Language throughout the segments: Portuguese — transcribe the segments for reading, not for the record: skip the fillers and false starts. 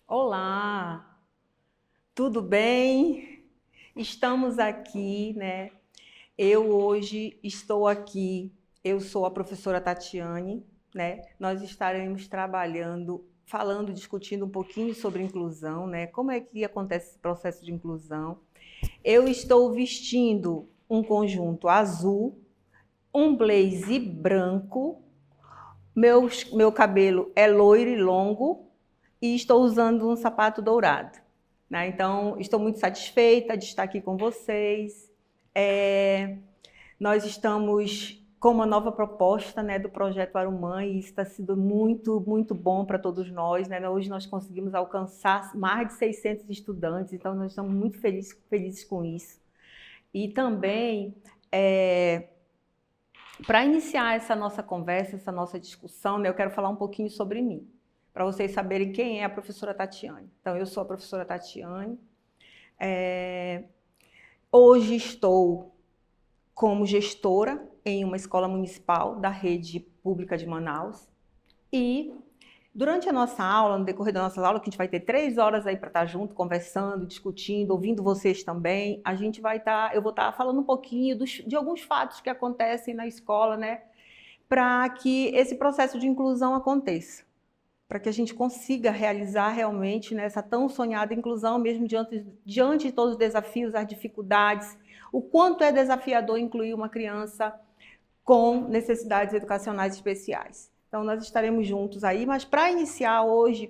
Olá, tudo bem? Estamos aqui, né? Eu hoje estou aqui, eu sou a professora Tatiane, né? Nós estaremos trabalhando, falando, discutindo um pouquinho sobre inclusão, né? Como é que acontece esse processo de inclusão? Eu estou vestindo um conjunto azul, um blazer branco, meu cabelo é loiro e longo e estou usando um sapato dourado. Né? Então, estou muito satisfeita de estar aqui com vocês. Nós estamos com uma nova proposta, né, do Projeto Arumã, e isso está sendo muito, muito bom para todos nós. Né? Hoje nós conseguimos alcançar mais de 600 estudantes, então nós estamos muito felizes com isso. E também, para iniciar essa nossa conversa, essa nossa discussão, né, eu quero falar um pouquinho sobre mim, para vocês saberem quem é a professora Tatiane. Então, eu sou a professora Tatiane. Hoje estou como gestora em uma escola municipal da rede pública de Manaus. E durante a nossa aula, no decorrer da nossa aula, que a gente vai ter 3 horas aí para estar junto, conversando, discutindo, ouvindo vocês também, eu vou estar falando um pouquinho de alguns fatos que acontecem na escola, né, para que esse processo de inclusão aconteça, para que a gente consiga realizar realmente, né, essa tão sonhada inclusão, mesmo diante de todos os desafios, as dificuldades, o quanto é desafiador incluir uma criança com necessidades educacionais especiais. Então, nós estaremos juntos aí, mas para iniciar hoje,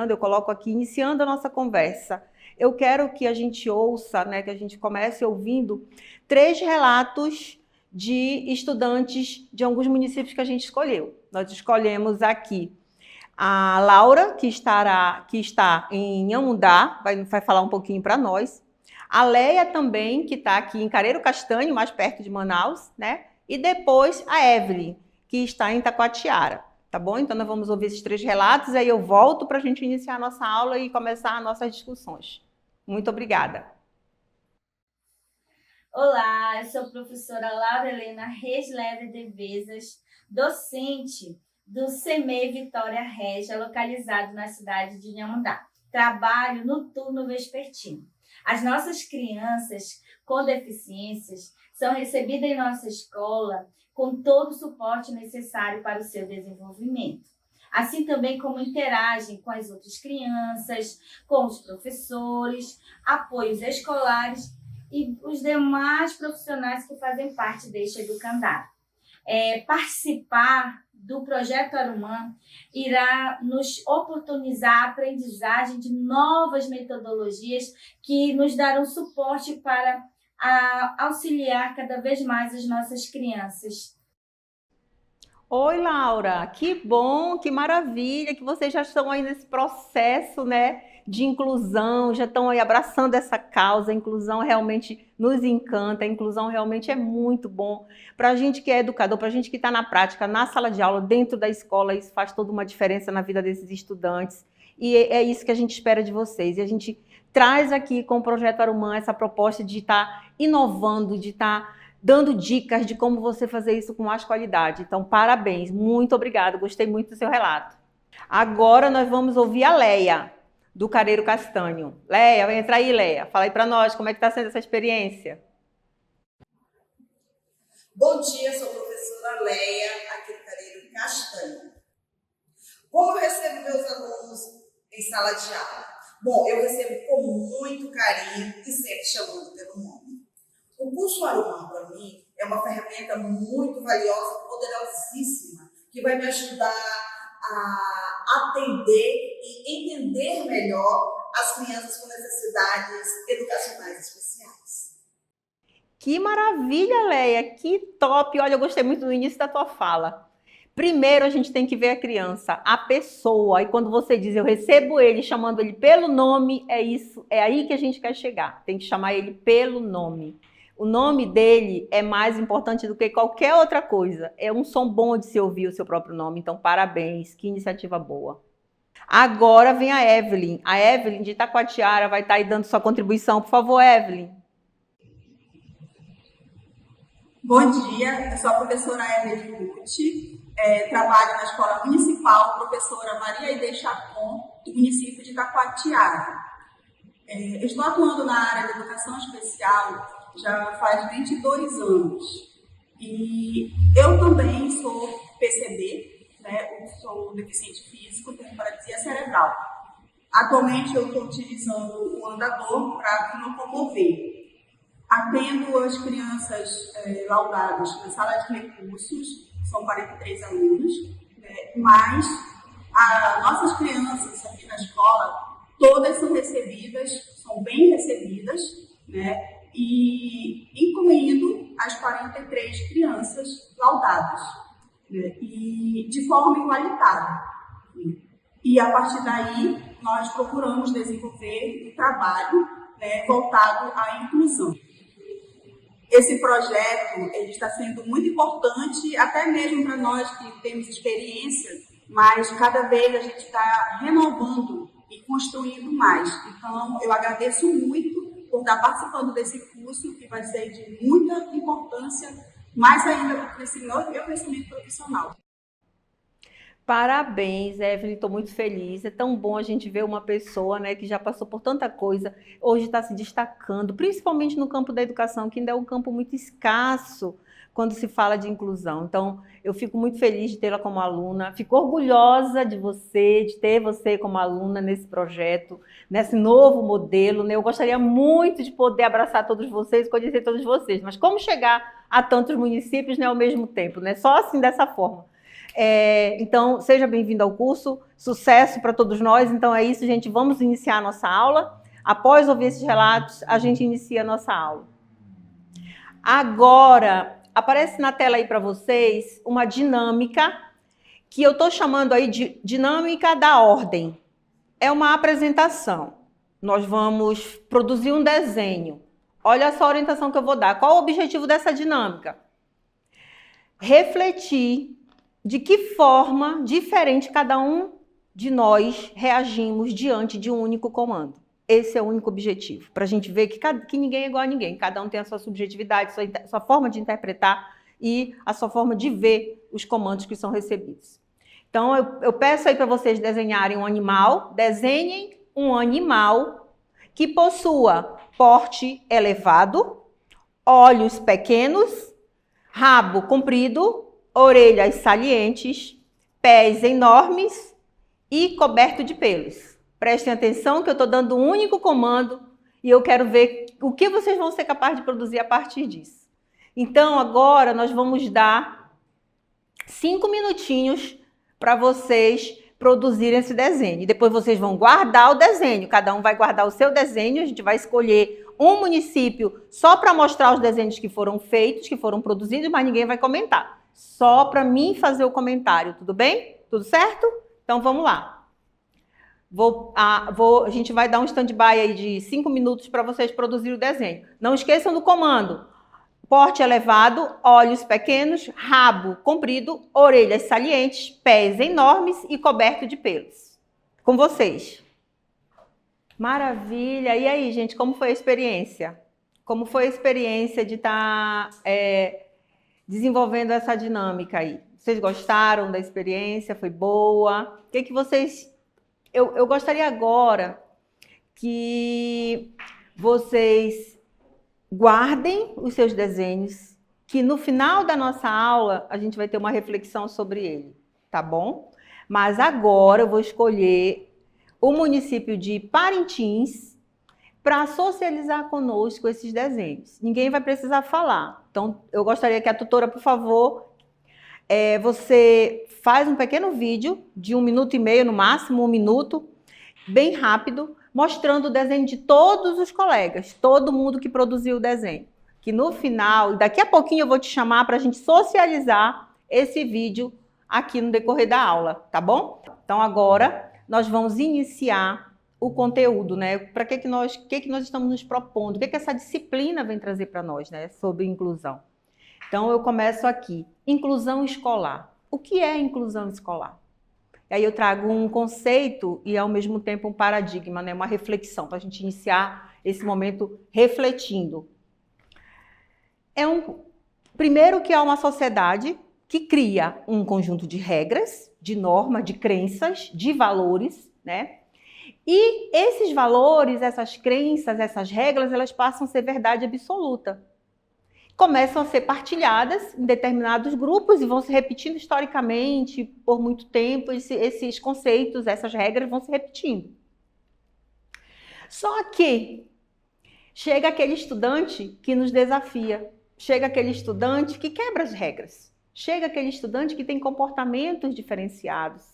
eu coloco aqui, iniciando a nossa conversa, eu quero que a gente ouça, né, que a gente comece ouvindo 3 relatos de estudantes de alguns municípios que a gente escolheu. Nós escolhemos aqui a Laura, que está em Inhamundá, vai falar um pouquinho para nós. A Leia também, que está aqui em Careiro Castanho, mais perto de Manaus, né? E depois a Evelyn, que está em Taquatiara, tá bom? Então nós vamos ouvir esses 3 relatos, aí eu volto para a gente iniciar a nossa aula e começar as nossas discussões. Muito obrigada. Olá, eu sou a professora Laura Helena Reslever de Vezas, docente do CEMEI Vitória Régia, localizado na cidade de Inhamundá. Trabalho no turno vespertino. As nossas crianças com deficiências são recebidas em nossa escola com todo o suporte necessário para o seu desenvolvimento. Assim também como interagem com as outras crianças, com os professores, apoios escolares e os demais profissionais que fazem parte deste educandário. Participar do Projeto Arumã irá nos oportunizar a aprendizagem de novas metodologias que nos darão suporte para auxiliar cada vez mais as nossas crianças. Oi, Laura, que bom, que maravilha que vocês já estão aí nesse processo, né, de inclusão, já estão aí abraçando essa causa. A inclusão realmente nos encanta, a inclusão realmente é muito bom. Para a gente que é educador, para a gente que está na prática, na sala de aula, dentro da escola, isso faz toda uma diferença na vida desses estudantes. E é isso que a gente espera de vocês. E a gente traz aqui com o Projeto Arumã essa proposta de estar inovando, de estar dando dicas de como você fazer isso com mais qualidade. Então, parabéns, muito obrigada, gostei muito do seu relato. Agora nós vamos ouvir a Leia, do Careiro Castanho. Leia, vem entrar aí, Leia. Fala aí para nós, como é que está sendo essa experiência? Bom dia, sou a professora Leia, aqui do Careiro Castanho. Como eu recebo meus alunos em sala de aula? Bom, eu recebo com muito carinho e sempre chamando pelo nome. O curso Arumã, para mim, é uma ferramenta muito valiosa, poderosíssima, que vai me ajudar a atender e entender melhor as crianças com necessidades educacionais especiais. Que maravilha, Leia, que top! Olha, eu gostei muito do início da tua fala. Primeiro a gente tem que ver a criança, a pessoa, e quando você diz eu recebo ele chamando ele pelo nome, é isso, é aí que a gente quer chegar, tem que chamar ele pelo nome. O nome dele é mais importante do que qualquer outra coisa, é um som bom de se ouvir o seu próprio nome, então parabéns, que iniciativa boa. Agora vem a Evelyn de Itacoatiara vai estar aí dando sua contribuição, por favor, Evelyn. Bom dia, eu sou a professora Evelyn Gucci, trabalho na Escola Municipal, professora Maria Aide Chacon, do município de Itacoatiara. Eu estou atuando na área da educação especial já faz 22 anos. E eu também sou PCD, né? Eu sou deficiente físico, tenho paralisia cerebral. Atualmente eu estou utilizando o andador para me locomover. Atendo as crianças laudadas na sala de recursos, são 43 alunos, né? Mas as nossas crianças aqui na escola, todas são recebidas, são bem recebidas, né? E incluindo as 43 crianças laudadas, né? E de forma igualitária. E a partir daí, nós procuramos desenvolver um trabalho, né, voltado à inclusão. Esse projeto ele está sendo muito importante, até mesmo para nós que temos experiência, mas cada vez a gente está renovando e construindo mais. Então, eu agradeço muito por estar participando desse curso, que vai ser de muita importância, mais ainda para o meu crescimento profissional. Parabéns, Evelyn, estou muito feliz. É tão bom a gente ver uma pessoa, né, que já passou por tanta coisa, hoje está se destacando, principalmente no campo da educação, que ainda é um campo muito escasso quando se fala de inclusão. Então, eu fico muito feliz de tê-la como aluna, fico orgulhosa de você, de ter você como aluna nesse projeto, nesse novo modelo, né? Eu gostaria muito de poder abraçar todos vocês, conhecer todos vocês, mas como chegar a tantos municípios, né, ao mesmo tempo, né? Só assim, dessa forma. Então, seja bem-vindo ao curso, sucesso para todos nós. Então é isso, gente, vamos iniciar a nossa aula. Após ouvir esses relatos, a gente inicia a nossa aula. Agora, aparece na tela aí para vocês uma dinâmica que eu estou chamando aí de dinâmica da ordem. É uma apresentação. Nós vamos produzir um desenho. Olha só a orientação que eu vou dar. Qual o objetivo dessa dinâmica? Refletir de que forma diferente cada um de nós reagimos diante de um único comando. Esse é o único objetivo, para a gente ver que ninguém é igual a ninguém, cada um tem a sua subjetividade, sua forma de interpretar e a sua forma de ver os comandos que são recebidos. Então, eu peço aí para vocês desenharem um animal, desenhem um animal que possua porte elevado, olhos pequenos, rabo comprido, orelhas salientes, pés enormes e coberto de pelos. Prestem atenção que eu estou dando um único comando e eu quero ver o que vocês vão ser capazes de produzir a partir disso. Então, agora nós vamos dar 5 minutinhos para vocês produzirem esse desenho. E depois vocês vão guardar o desenho. Cada um vai guardar o seu desenho. A gente vai escolher um município só para mostrar os desenhos que foram feitos, que foram produzidos, mas ninguém vai comentar. Só para mim fazer o comentário, tudo bem? Tudo certo? Então vamos lá. A gente vai dar um stand-by aí de 5 minutos para vocês produzirem o desenho. Não esqueçam do comando. Porte elevado, olhos pequenos, rabo comprido, orelhas salientes, pés enormes e coberto de pelos. Com vocês. Maravilha! E aí, gente, como foi a experiência? Como foi a experiência de estar desenvolvendo essa dinâmica aí? Vocês gostaram da experiência? Foi boa? O que vocês... Eu gostaria agora que vocês guardem os seus desenhos, que no final da nossa aula a gente vai ter uma reflexão sobre ele, tá bom? Mas agora eu vou escolher o município de Parintins para socializar conosco esses desenhos. Ninguém vai precisar falar. Então, eu gostaria que a tutora, por favor, você faz um pequeno vídeo de 1 minuto e meio, no máximo 1 minuto, bem rápido, mostrando o desenho de todos os colegas, todo mundo que produziu o desenho. Que no final, daqui a pouquinho eu vou te chamar para a gente socializar esse vídeo aqui no decorrer da aula, tá bom? Então agora nós vamos iniciar o conteúdo, né? Para que nós estamos nos propondo, o que essa disciplina vem trazer para nós, né? Sobre inclusão. Então eu começo aqui, inclusão escolar. O que é inclusão escolar? E aí eu trago um conceito e, ao mesmo tempo, um paradigma, né? Uma reflexão, para a gente iniciar esse momento refletindo. Primeiro que é uma sociedade que cria um conjunto de regras, de normas, de crenças, de valores, né? E esses valores, essas crenças, essas regras, elas passam a ser verdade absoluta. Começam a ser partilhadas em determinados grupos e vão se repetindo historicamente por muito tempo. Esses conceitos, essas regras vão se repetindo. Só que chega aquele estudante que nos desafia, chega aquele estudante que quebra as regras, chega aquele estudante que tem comportamentos diferenciados,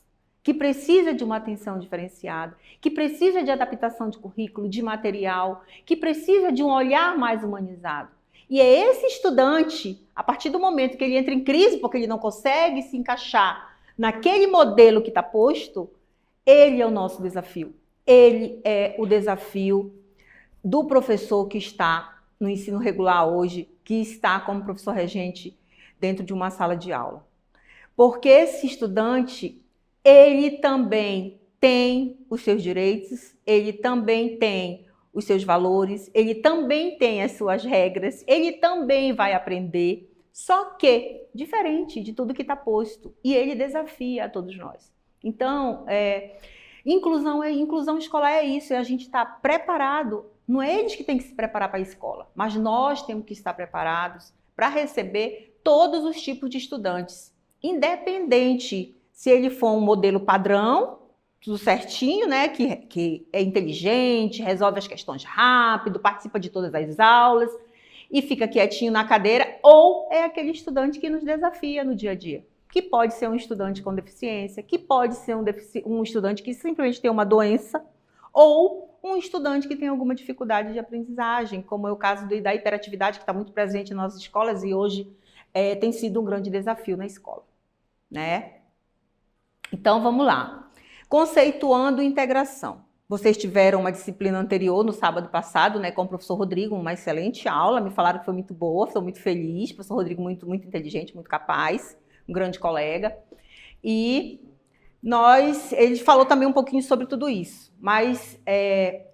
que precisa de uma atenção diferenciada, que precisa de adaptação de currículo, de material, que precisa de um olhar mais humanizado. E é esse estudante, a partir do momento que ele entra em crise porque ele não consegue se encaixar naquele modelo que está posto, ele é o nosso desafio. Ele é o desafio do professor que está no ensino regular hoje, que está como professor regente dentro de uma sala de aula. Porque esse estudante, ele também tem os seus direitos, ele também tem os seus valores, ele também tem as suas regras, ele também vai aprender, só que diferente de tudo que está posto. E ele desafia a todos nós. Então, inclusão escolar é isso, é a gente estar preparado. Não é eles que têm que se preparar para a escola, mas nós temos que estar preparados para receber todos os tipos de estudantes, independente se ele for um modelo padrão, tudo certinho, né? Que é inteligente, resolve as questões rápido, participa de todas as aulas e fica quietinho na cadeira, ou é aquele estudante que nos desafia no dia a dia, que pode ser um estudante com deficiência, que pode ser um estudante que simplesmente tem uma doença, ou um estudante que tem alguma dificuldade de aprendizagem, como é o caso da hiperatividade, que está muito presente em nossas escolas e hoje tem sido um grande desafio na escola, né? Então, vamos lá. Conceituando integração. Vocês tiveram uma disciplina anterior no sábado passado, né, com o professor Rodrigo, uma excelente aula, me falaram que foi muito boa, estou muito feliz, professor Rodrigo muito inteligente, muito capaz, um grande colega. E ele falou também um pouquinho sobre tudo isso, mas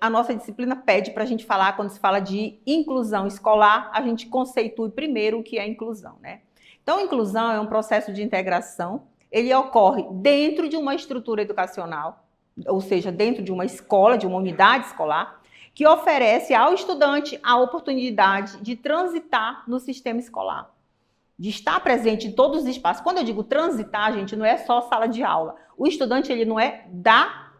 a nossa disciplina pede para a gente falar, quando se fala de inclusão escolar, a gente conceitue primeiro o que é inclusão, né? Então, inclusão é um processo de integração. Ele ocorre dentro de uma estrutura educacional, ou seja, dentro de uma escola, de uma unidade escolar, que oferece ao estudante a oportunidade de transitar no sistema escolar, de estar presente em todos os espaços. Quando eu digo transitar, gente, não é só sala de aula. O estudante, ele não é da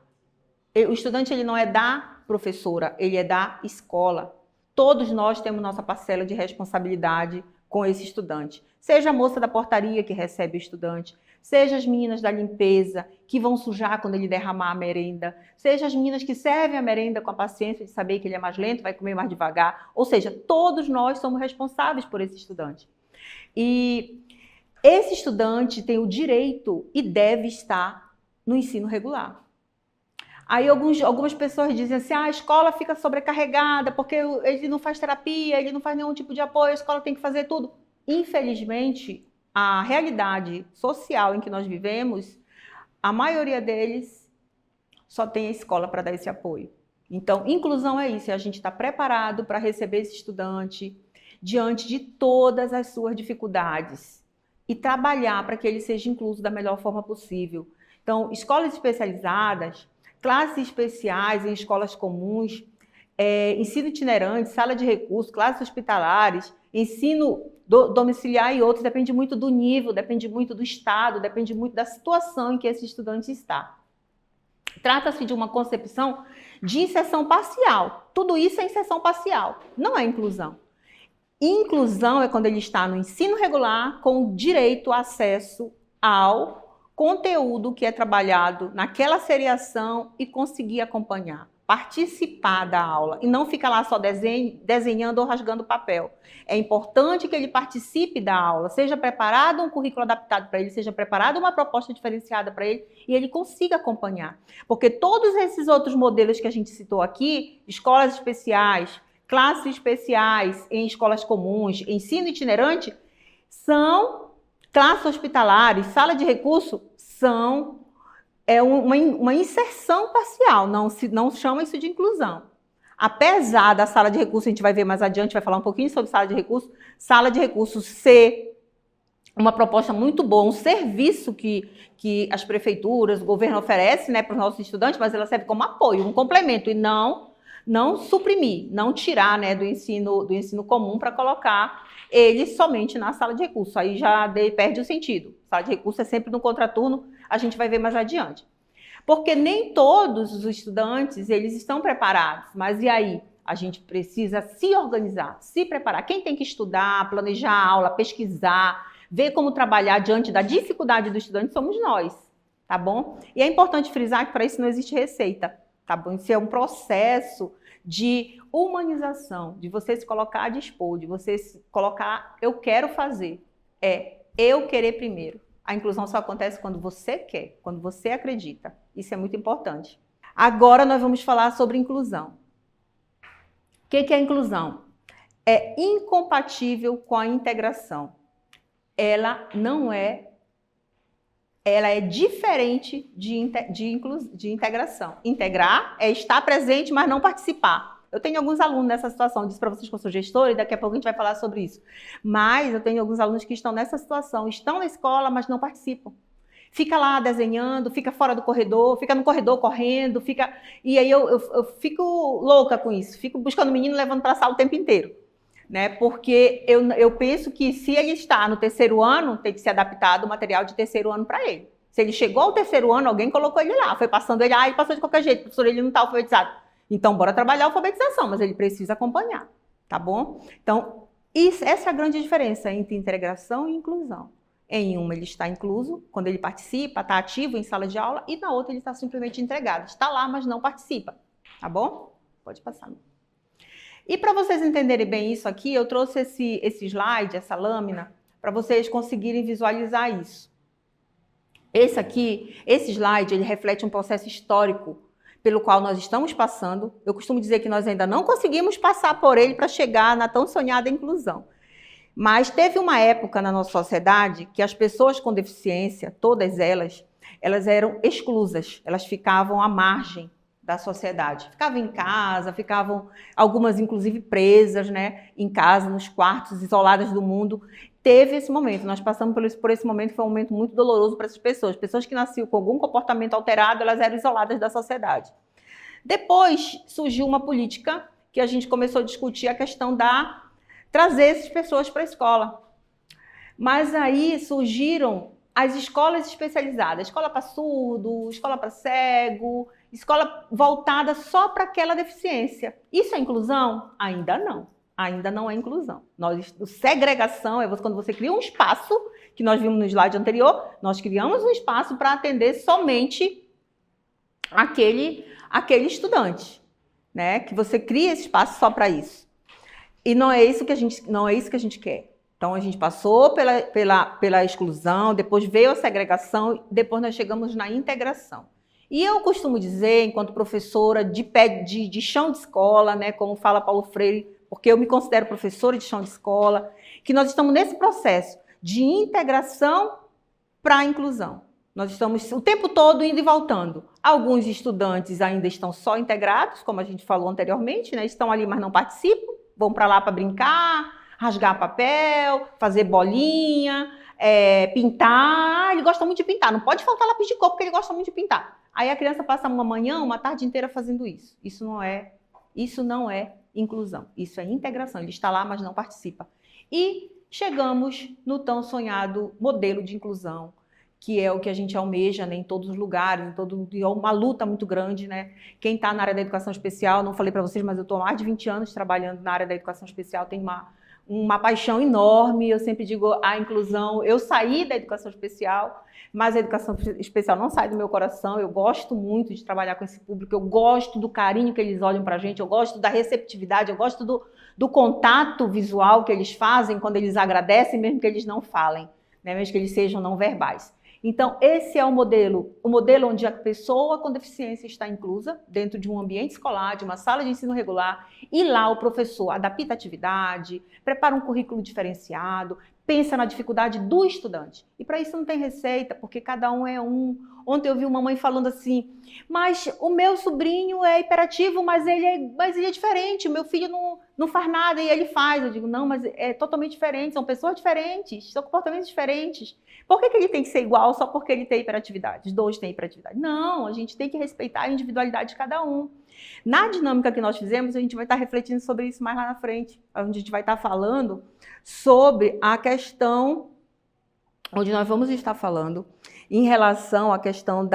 professora, ele é da escola. Todos nós temos nossa parcela de responsabilidade com esse estudante. Seja a moça da portaria que recebe o estudante, seja as meninas da limpeza que vão sujar quando ele derramar a merenda, seja as meninas que servem a merenda com a paciência de saber que ele é mais lento, vai comer mais devagar, ou seja, todos nós somos responsáveis por esse estudante. E esse estudante tem o direito e deve estar no ensino regular. Aí algumas pessoas dizem assim, a escola fica sobrecarregada porque ele não faz terapia, ele não faz nenhum tipo de apoio, a escola tem que fazer tudo. Infelizmente, a realidade social em que nós vivemos, a maioria deles só tem a escola para dar esse apoio. Então, inclusão é isso, é a gente estar preparado para receber esse estudante diante de todas as suas dificuldades e trabalhar para que ele seja incluso da melhor forma possível. Então, escolas especializadas, classes especiais em escolas comuns, ensino itinerante, sala de recursos, classes hospitalares, ensino domiciliar e outros, depende muito do nível, depende muito do estado, depende muito da situação em que esse estudante está. Trata-se de uma concepção de inserção parcial. Tudo isso é inserção parcial, não é inclusão. Inclusão é quando ele está no ensino regular com direito a acesso ao conteúdo que é trabalhado naquela seriação e conseguir acompanhar, participar da aula e não ficar lá só desenhando ou rasgando papel. É importante que ele participe da aula, seja preparado um currículo adaptado para ele, seja preparada uma proposta diferenciada para ele e ele consiga acompanhar. Porque todos esses outros modelos que a gente citou aqui, escolas especiais, classes especiais em escolas comuns, ensino itinerante, são classes hospitalares, sala de recurso, são uma inserção parcial, não chama isso de inclusão. Apesar da sala de recurso, a gente vai ver mais adiante, vai falar um pouquinho sobre sala de recurso ser uma proposta muito boa, um serviço que as prefeituras, o governo oferece, né, para os nossos estudantes, mas ela serve como apoio, um complemento, e não suprimir, não tirar, né, do ensino comum para colocar eles somente na sala de recurso. Aí já perde o sentido. Sala de recurso é sempre no contraturno, a gente vai ver mais adiante. Porque nem todos os estudantes, eles estão preparados, mas e aí? A gente precisa se organizar, se preparar. Quem tem que estudar, planejar a aula, pesquisar, ver como trabalhar diante da dificuldade do estudante somos nós, tá bom? E é importante frisar que para isso não existe receita, tá bom? Isso é um processo de humanização, de você se colocar a dispor, de você se colocar, eu quero fazer, eu querer primeiro. A inclusão só acontece quando você quer, quando você acredita. Isso é muito importante. Agora nós vamos falar sobre inclusão. O que é inclusão? É incompatível com a integração. Ela é diferente de integração. Integrar é estar presente, mas não participar. Eu tenho alguns alunos nessa situação, eu disse para vocês que eu sou gestora e daqui a pouco a gente vai falar sobre isso. Mas eu tenho alguns alunos que estão nessa situação, estão na escola, mas não participam. Fica lá desenhando, fica fora do corredor, fica no corredor correndo, fica... E aí eu fico louca com isso, fico buscando o menino, levando para a sala o tempo inteiro. Né? Porque eu penso que se ele está no terceiro ano, tem que ser adaptado o material de terceiro ano para ele. Se ele chegou ao terceiro ano, alguém colocou ele lá, foi passando ele, ele passou de qualquer jeito, professor, ele não está alfabetizado. Então, bora trabalhar a alfabetização, mas ele precisa acompanhar, tá bom? Então, essa é a grande diferença entre integração e inclusão. Em uma, ele está incluso, quando ele participa, está ativo em sala de aula, e na outra, ele está simplesmente entregado. Está lá, mas não participa, tá bom? Pode passar. E para vocês entenderem bem isso aqui, eu trouxe esse slide, essa lâmina, para vocês conseguirem visualizar isso. Esse slide, ele reflete um processo histórico pelo qual nós estamos passando. Eu costumo dizer que nós ainda não conseguimos passar por ele para chegar na tão sonhada inclusão. Mas teve uma época na nossa sociedade que as pessoas com deficiência, todas elas eram exclusas, elas ficavam à margem da sociedade. Ficavam em casa, ficavam algumas inclusive presas, né, em casa, nos quartos, isoladas do mundo. Teve esse momento, nós passamos por esse momento, foi um momento muito doloroso para essas pessoas. Pessoas que nasciam com algum comportamento alterado, elas eram isoladas da sociedade. Depois surgiu uma política que a gente começou a discutir a questão trazer essas pessoas para a escola. Mas aí surgiram as escolas especializadas, escola para surdo, escola para cego, escola voltada só para aquela deficiência. Isso é inclusão? Ainda não. Ainda não é inclusão. Segregação é quando você cria um espaço, que nós vimos no slide anterior, nós criamos um espaço para atender somente aquele estudante, né? Que você cria esse espaço só para isso. E não é isso que a gente quer. Então a gente passou pela exclusão, depois veio a segregação, depois nós chegamos na integração. E eu costumo dizer, enquanto professora de chão de escola, né, como fala Paulo Freire, porque eu me considero professora de chão de escola, que nós estamos nesse processo de integração para a inclusão. Nós estamos o tempo todo indo e voltando. Alguns estudantes ainda estão só integrados, como a gente falou anteriormente, né, estão ali, mas não participam, vão para lá para brincar, rasgar papel, fazer bolinha, pintar. Ele gosta muito de pintar, não pode faltar lápis de cor, porque ele gosta muito de pintar. Aí a criança passa uma manhã, uma tarde inteira fazendo isso. Isso não é inclusão, isso é integração. Ele está lá, mas não participa. E chegamos no tão sonhado modelo de inclusão, que é o que a gente almeja, né, em todos os lugares, é uma luta muito grande, né? Quem está na área da educação especial, não falei para vocês, mas eu estou há mais de 20 anos trabalhando na área da educação especial, tenho uma paixão enorme. Eu sempre digo a inclusão, eu saí da educação especial, mas a educação especial não sai do meu coração. Eu gosto muito de trabalhar com esse público, eu gosto do carinho que eles olham para a gente, eu gosto da receptividade, eu gosto do contato visual que eles fazem quando eles agradecem, mesmo que eles não falem, né? Mesmo que eles sejam não verbais. Então, esse é o modelo onde a pessoa com deficiência está inclusa dentro de um ambiente escolar, de uma sala de ensino regular, e lá o professor adapta a atividade, prepara um currículo diferenciado, pensa na dificuldade do estudante. E para isso não tem receita, porque cada um é um. Ontem eu vi uma mãe falando assim, mas o meu sobrinho é hiperativo, mas ele é diferente, o meu filho não faz nada e ele faz. Eu digo, não, mas é totalmente diferente, são pessoas diferentes, são comportamentos diferentes. Por que ele tem que ser igual só porque ele tem hiperatividade? Os dois têm hiperatividade. Não, a gente tem que respeitar a individualidade de cada um. Na dinâmica que nós fizemos, a gente vai estar refletindo sobre isso mais lá na frente, onde a gente vai estar falando sobre a questão, onde nós vamos estar falando em relação à questão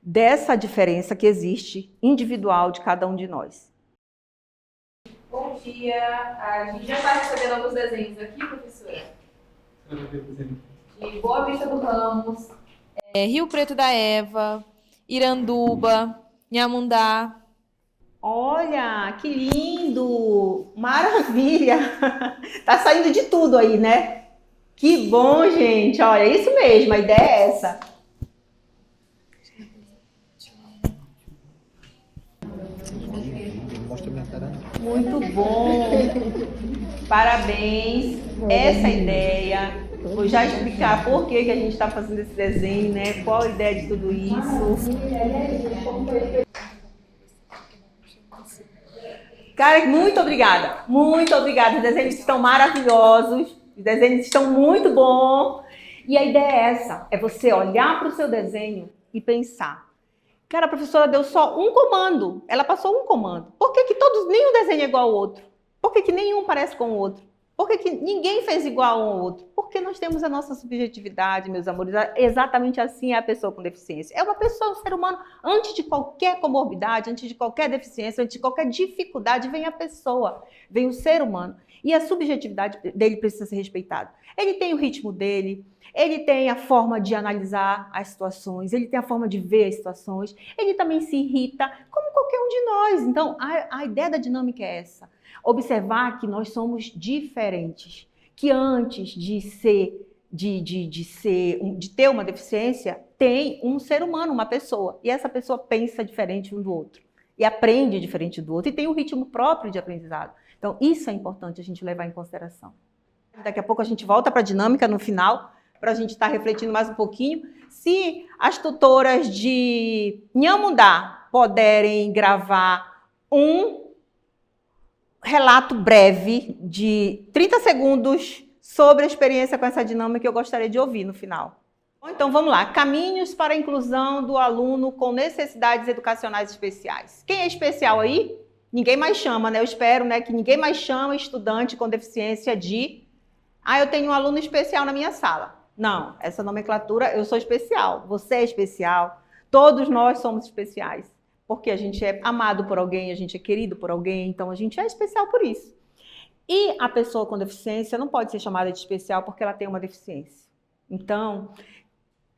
dessa diferença que existe individual de cada um de nós. Bom dia, a gente já está recebendo alguns desenhos aqui, professora? De Boa Vista do Ramos, Rio Preto da Eva, Iranduba, Nhamundá. Olha, que lindo! Maravilha! Tá saindo de tudo aí, né? Que bom, gente! Olha, é isso mesmo, a ideia é essa. Muito bom! Parabéns! Essa é a ideia. Vou já explicar por que a gente está fazendo esse desenho, né? Qual a ideia de tudo isso. Cara, muito obrigada. Muito obrigada. Os desenhos estão maravilhosos. Os desenhos estão muito bons. E a ideia é essa. É você olhar para o seu desenho e pensar. Cara, a professora deu só um comando. Ela passou um comando. Por que nenhum desenho é igual ao outro? Por que nenhum parece com o outro? Por que ninguém fez igual um ao outro? Porque nós temos a nossa subjetividade, meus amores. Exatamente assim é a pessoa com deficiência. É uma pessoa, um ser humano, antes de qualquer comorbidade, antes de qualquer deficiência, antes de qualquer dificuldade, vem a pessoa, vem o ser humano. E a subjetividade dele precisa ser respeitada. Ele tem o ritmo dele, ele tem a forma de analisar as situações, ele tem a forma de ver as situações, ele também se irrita, como qualquer um de nós. Então, a ideia da dinâmica é essa. Observar que nós somos diferentes, que antes de ter uma deficiência, tem um ser humano, uma pessoa, e essa pessoa pensa diferente um do outro, e aprende diferente do outro, e tem um ritmo próprio de aprendizado. Então, isso é importante a gente levar em consideração. Daqui a pouco a gente volta para a dinâmica no final, para a gente estar refletindo mais um pouquinho. Se as tutoras de Nhamundá puderem gravar um relato breve de 30 segundos sobre a experiência com essa dinâmica que eu gostaria de ouvir no final. Então vamos lá, caminhos para a inclusão do aluno com necessidades educacionais especiais. Quem é especial aí? Ninguém mais chama, né? Eu espero, né, que ninguém mais chama estudante com deficiência de eu tenho um aluno especial na minha sala. Não, essa nomenclatura, eu sou especial, você é especial, todos nós somos especiais. Porque a gente é amado por alguém, a gente é querido por alguém, então a gente é especial por isso. E a pessoa com deficiência não pode ser chamada de especial porque ela tem uma deficiência. Então,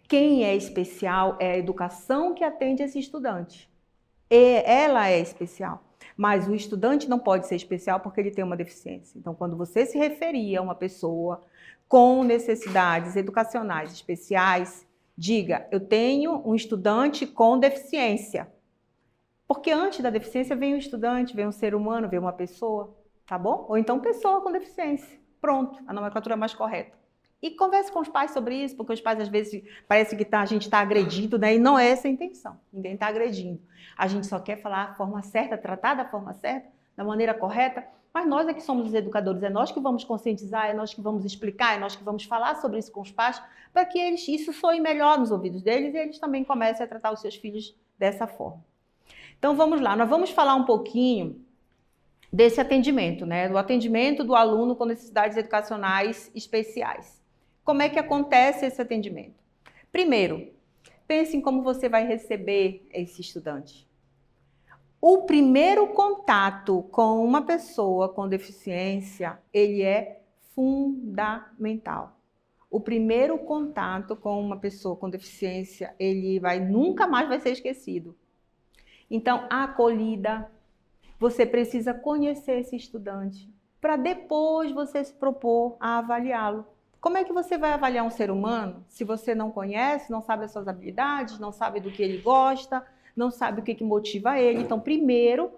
quem é especial é a educação que atende esse estudante. Ela é especial. Mas o estudante não pode ser especial porque ele tem uma deficiência. Então, quando você se referir a uma pessoa com necessidades educacionais especiais, diga, eu tenho um estudante com deficiência. Porque antes da deficiência vem um estudante, vem um ser humano, vem uma pessoa, tá bom? Ou então pessoa com deficiência. Pronto, a nomenclatura é mais correta. E converse com os pais sobre isso, porque os pais às vezes parece que a gente está agredindo, né? E não é essa a intenção. Ninguém está agredindo. A gente só quer falar a forma certa, tratar da forma certa, da maneira correta, mas nós é que somos os educadores, é nós que vamos conscientizar, é nós que vamos explicar, é nós que vamos falar sobre isso com os pais, para que isso soe melhor nos ouvidos deles e eles também comecem a tratar os seus filhos dessa forma. Então vamos lá, nós vamos falar um pouquinho desse atendimento, né? Do atendimento do aluno com necessidades educacionais especiais. Como é que acontece esse atendimento? Primeiro, pense em como você vai receber esse estudante. O primeiro contato com uma pessoa com deficiência, ele é fundamental. O primeiro contato com uma pessoa com deficiência, ele nunca mais vai ser esquecido. Então, a acolhida, você precisa conhecer esse estudante para depois você se propor a avaliá-lo. Como é que você vai avaliar um ser humano se você não conhece, não sabe as suas habilidades, não sabe do que ele gosta, não sabe o que motiva ele? Então, primeiro,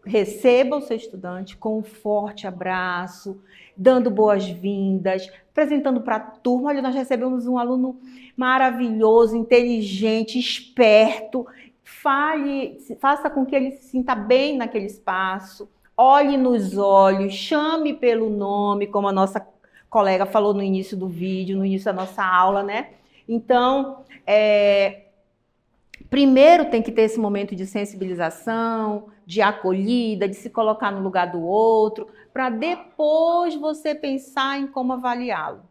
receba o seu estudante com um forte abraço, dando boas-vindas, apresentando para a turma. Olha, nós recebemos um aluno maravilhoso, inteligente, esperto. Faça com que ele se sinta bem naquele espaço. olhe nos olhos, chame pelo nome, como a nossa colega falou no início do vídeo, no início da nossa aula, né? Então, primeiro tem que ter esse momento de sensibilização, de acolhida, de se colocar no lugar do outro, para depois você pensar em como avaliá-lo.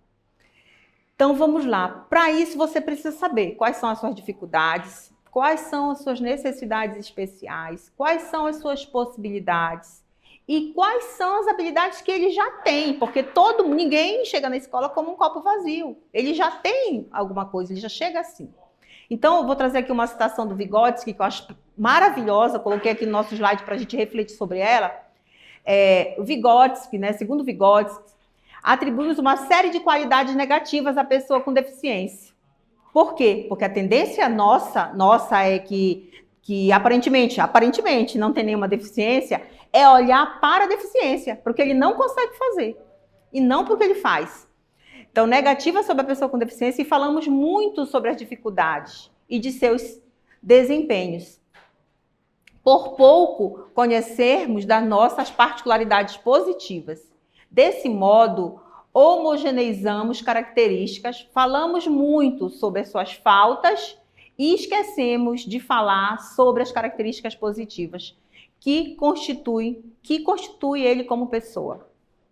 Então, vamos lá. Para isso, você precisa saber quais são as suas dificuldades, quais são as suas necessidades especiais, quais são as suas possibilidades e quais são as habilidades que ele já tem, porque ninguém chega na escola como um copo vazio. Ele já tem alguma coisa, ele já chega assim. Então, eu vou trazer aqui uma citação do Vygotsky, que eu acho maravilhosa, coloquei aqui no nosso slide para a gente refletir sobre ela. O Vygotsky, né, segundo Vygotsky, atribui uma série de qualidades negativas à pessoa com deficiência. Por quê? Porque a tendência nossa é que aparentemente não tem nenhuma deficiência, é olhar para a deficiência, porque ele não consegue fazer, e não porque ele faz. Então, negativa sobre a pessoa com deficiência, e falamos muito sobre as dificuldades e de seus desempenhos. Por pouco conhecermos das nossas particularidades positivas. Desse modo, homogeneizamos características, falamos muito sobre as suas faltas e esquecemos de falar sobre as características positivas que constitui ele como pessoa.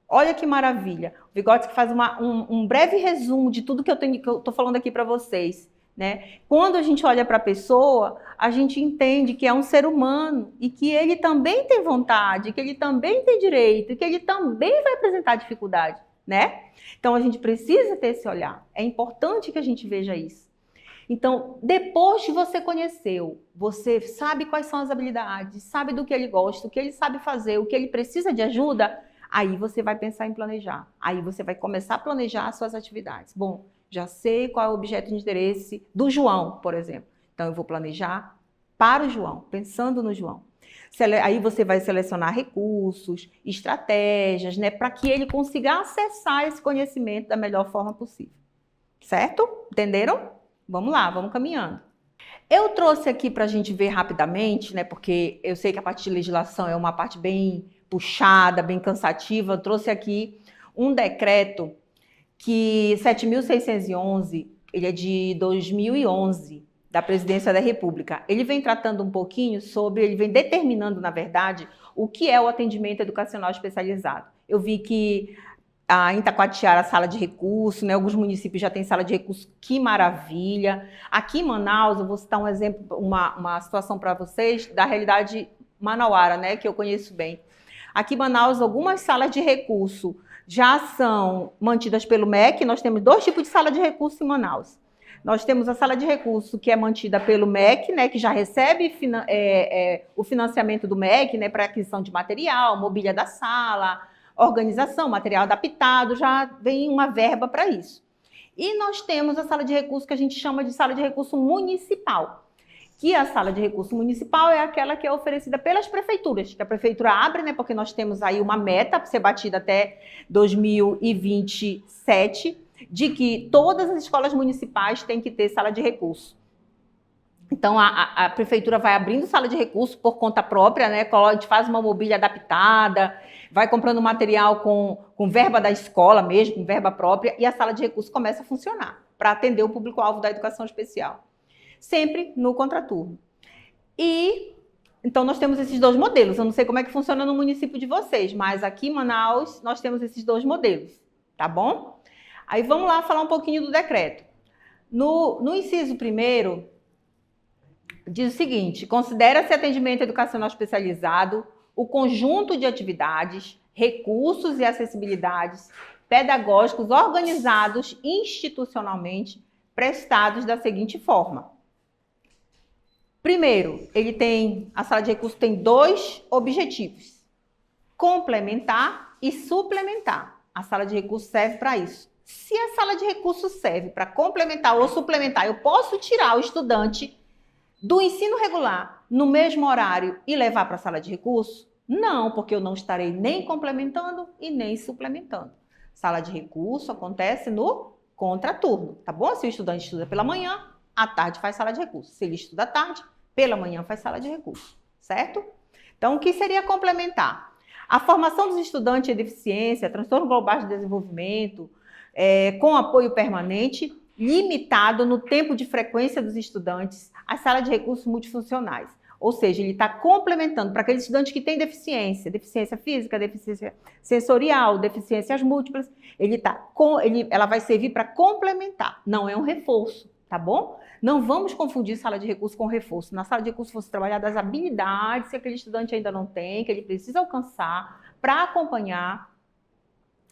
Olha que maravilha. O Vygotsky faz um breve resumo de tudo que eu estou falando aqui para vocês, né? Quando a gente olha para a pessoa, a gente entende que é um ser humano e que ele também tem vontade, que ele também tem direito e que ele também vai apresentar dificuldade, né? Então, a gente precisa ter esse olhar. É importante que a gente veja isso. Então, depois que você conheceu, você sabe quais são as habilidades, sabe do que ele gosta, o que ele sabe fazer, o que ele precisa de ajuda, aí você vai pensar em planejar. Aí você vai começar a planejar as suas atividades. Bom, já sei qual é o objeto de interesse do João, por exemplo. Então, eu vou planejar para o João, pensando no João. Aí você vai selecionar recursos, estratégias, né, para que ele consiga acessar esse conhecimento da melhor forma possível. Certo? Entenderam? Vamos lá, vamos caminhando. Eu trouxe aqui para a gente ver rapidamente, né, porque eu sei que a parte de legislação é uma parte bem puxada, bem cansativa. Eu trouxe aqui um decreto que 7.611, ele é de 2011, da Presidência da República. Ele vem tratando um pouquinho ele vem determinando, na verdade, o que é o atendimento educacional especializado. Eu vi que em Itacoatiara, a sala de recurso, né? Alguns municípios já têm sala de recurso, que maravilha. Aqui em Manaus, eu vou citar um exemplo, uma situação para vocês da realidade manauara, né? Que eu conheço bem. Aqui em Manaus, algumas salas de recurso já são mantidas pelo MEC. Nós temos 2 tipos de sala de recurso em Manaus. Nós temos a sala de recurso que é mantida pelo MEC, né, que já recebe o financiamento do MEC, né, para aquisição de material, mobília da sala, organização, material adaptado, já vem uma verba para isso. E nós temos a sala de recurso que a gente chama de sala de recurso municipal, que a sala de recurso municipal é aquela que é oferecida pelas prefeituras, que a prefeitura abre, né, porque nós temos aí uma meta para ser batida até 2027, de que todas as escolas municipais têm que ter sala de recurso. Então, a prefeitura vai abrindo sala de recurso por conta própria, né? A gente faz uma mobília adaptada, vai comprando material com verba da escola mesmo, com verba própria, e a sala de recurso começa a funcionar para atender o público-alvo da educação especial. Sempre no contraturno. Então, nós temos esses 2 modelos. Eu não sei como é que funciona no município de vocês, mas aqui em Manaus, nós temos esses 2 modelos, tá bom? Aí vamos lá falar um pouquinho do decreto. No inciso 1º, diz o seguinte: considera-se atendimento educacional especializado o conjunto de atividades, recursos e acessibilidades pedagógicos organizados institucionalmente prestados da seguinte forma. Primeiro, a sala de recursos tem 2 objetivos: complementar e suplementar. A sala de recursos serve para isso. Se a sala de recursos serve para complementar ou suplementar, eu posso tirar o estudante do ensino regular no mesmo horário e levar para a sala de recursos? Não, porque eu não estarei nem complementando e nem suplementando. Sala de recurso acontece no contraturno, tá bom? Se o estudante estuda pela manhã, à tarde faz sala de recurso. Se ele estuda à tarde, pela manhã faz sala de recurso, certo? Então, o que seria complementar? A formação dos estudantes em deficiência, transtorno global de desenvolvimento, com apoio permanente, limitado no tempo de frequência dos estudantes, a sala de recursos multifuncionais. Ou seja, ele está complementando para aqueles estudantes que têm deficiência, deficiência física, deficiência sensorial, deficiências múltiplas, ela vai servir para complementar, não é um reforço, tá bom? Não vamos confundir sala de recursos com reforço. Na sala de recursos fosse trabalhar das habilidades que aquele estudante ainda não tem, que ele precisa alcançar para acompanhar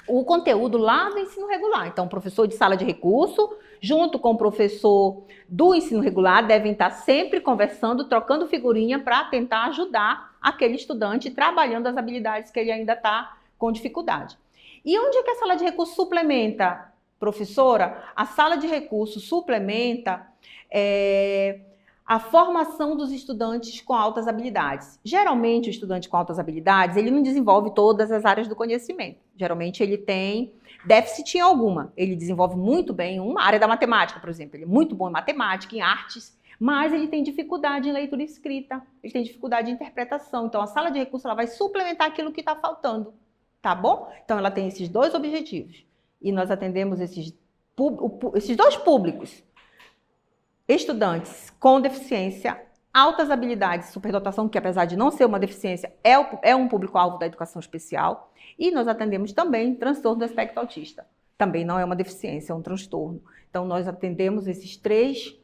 o conteúdo lá do ensino regular. Então, o professor de sala de recurso, junto com o professor do ensino regular, devem estar sempre conversando, trocando figurinha para tentar ajudar aquele estudante trabalhando as habilidades que ele ainda está com dificuldade. E onde é que a sala de recurso suplementa, professora? A sala de recurso suplementa a formação dos estudantes com altas habilidades. Geralmente, o estudante com altas habilidades, ele não desenvolve todas as áreas do conhecimento. Geralmente, ele tem déficit em alguma. Ele desenvolve muito bem uma área da matemática, por exemplo. Ele é muito bom em matemática, em artes, mas ele tem dificuldade em leitura e escrita, ele tem dificuldade em interpretação. Então, a sala de recurso ela vai suplementar aquilo que está faltando, tá bom? Então, ela tem esses dois objetivos. E nós atendemos esses dois públicos. Estudantes com deficiência, altas habilidades, superdotação, que apesar de não ser uma deficiência, é um público-alvo da educação especial. E nós atendemos também transtorno do espectro autista. Também não é uma deficiência, é um transtorno. Então, nós atendemos esses três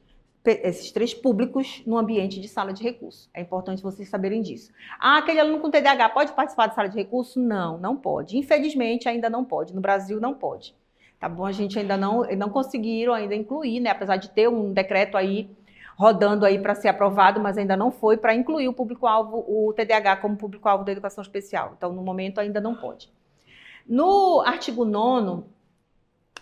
públicos no ambiente de sala de recurso. É importante vocês saberem disso. Aquele aluno com TDAH pode participar de sala de recurso? Não, não pode. Infelizmente, ainda não pode. No Brasil, não pode. Tá bom? A gente ainda não conseguiram ainda incluir, né? Apesar de ter um decreto aí rodando aí para ser aprovado, mas ainda não foi para incluir o público-alvo, o TDAH como público-alvo da educação especial. Então, no momento, ainda não pode. No artigo 9º,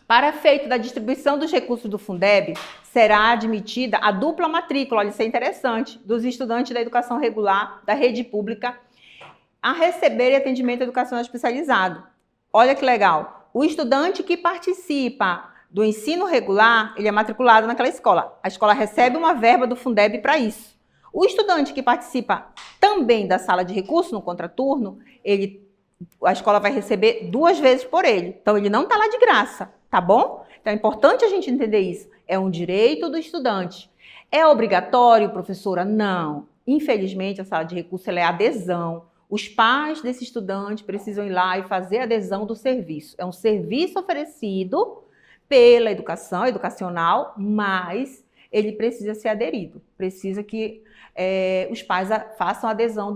para efeito da distribuição dos recursos do Fundeb, será admitida a dupla matrícula, olha, isso é interessante, dos estudantes da educação regular da rede pública a receberem atendimento educacional especializado. Olha que legal. O estudante que participa do ensino regular, ele é matriculado naquela escola. A escola recebe uma verba do Fundeb para isso. O estudante que participa também da sala de recurso no contraturno, a escola vai receber 2 vezes por ele. Então, ele não está lá de graça, tá bom? Então, é importante a gente entender isso. É um direito do estudante. É obrigatório, professora? Não. Infelizmente, a sala de recurso ela é adesão. Os pais desse estudante precisam ir lá e fazer adesão do serviço. É um serviço oferecido pela educação educacional, mas ele precisa ser aderido. Precisa que os pais façam adesão